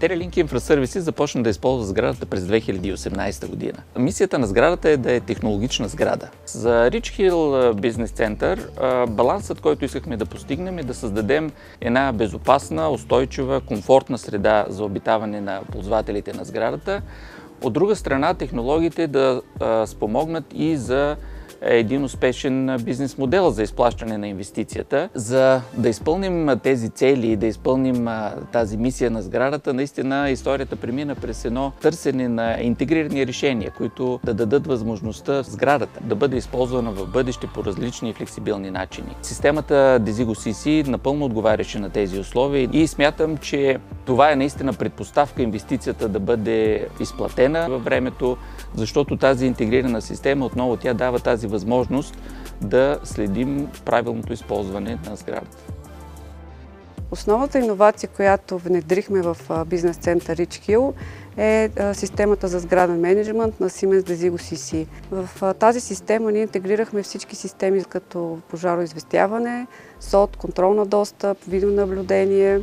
TerraLink Infraservices започна да използва сградата през 2018 година. Мисията на сградата е да е технологична сграда. За Rich Hill Business Center балансът, който искахме да постигнем, е да създадем една безопасна, устойчива, комфортна среда за обитаване на ползвателите на сградата. От друга страна, технологиите да спомогнат и за един успешен бизнес модел за изплащане на инвестицията. За да изпълним тези цели и да изпълним тази мисия на сградата, наистина историята премина през едно търсене на интегрирани решения, които да дадат възможността сградата да бъде използвана в бъдеще по различни и флексибилни начини. Системата Desigo CC напълно отговаряше на тези условия и смятам, че това е наистина предпоставка инвестицията да бъде изплатена във времето, защото тази интегрирана система отново тя дава тази възможност да следим правилното използване на сградата. Основната иновация, която внедрихме в бизнес център Rich Hill е системата за сграден мениджмънт на Siemens Desigo CC. В тази система ние интегрирахме всички системи като пожароизвестяване, СОД, контрол на достъп, видеонаблюдение,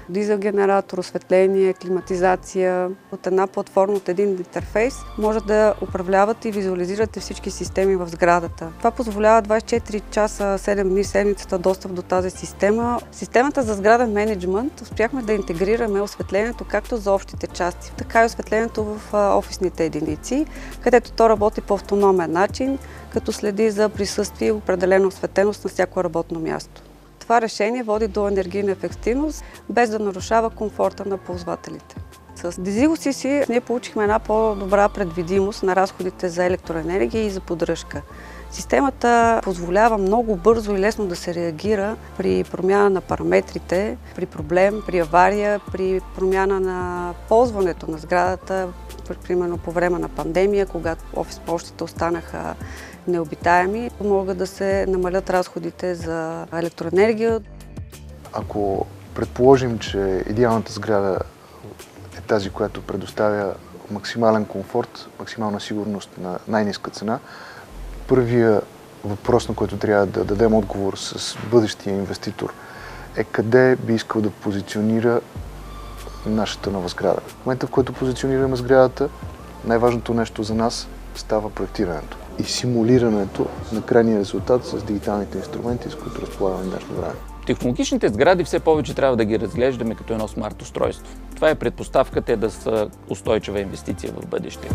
дизел генератор, осветление, климатизация. От една платформа, от един интерфейс може да управлявате и визуализирате всички системи в сградата. Това позволява 24 часа, 7 дни в седмицата достъп до тази система. Системата за сграден мениджмънт успяхме да интегрираме осветлението както за общите части, така и осветлението в офисните единици, където то работи по автономен начин, като следи за присъствие и определена осветеност на всяко работно място. Това решение води до енергийна ефективност, без да нарушава комфорта на ползвателите. С Desigo CC ние получихме една по-добра предвидимост на разходите за електроенергия и за поддръжка. Системата позволява много бързо и лесно да се реагира при промяна на параметрите, при проблем, при авария, при промяна на ползването на сградата, примерно по време на пандемия, когато офис площите останаха необитаеми, могат да се намалят разходите за електроенергия. Ако предположим, че идеалната сграда е тази, която предоставя максимален комфорт, максимална сигурност на най-ниска цена, първия въпрос, на който трябва да дадем отговор с бъдещия инвеститор, е къде би искал да позиционира нашата нова сграда. В момента, в който позиционираме сградата, най-важното нещо за нас става проектирането и симулирането на крайния резултат с дигиталните инструменти, с които разполагаме днешно време. Технологичните сгради все повече трябва да ги разглеждаме като едно смарт устройство. Това е предпоставката да са устойчива инвестиция в бъдеще.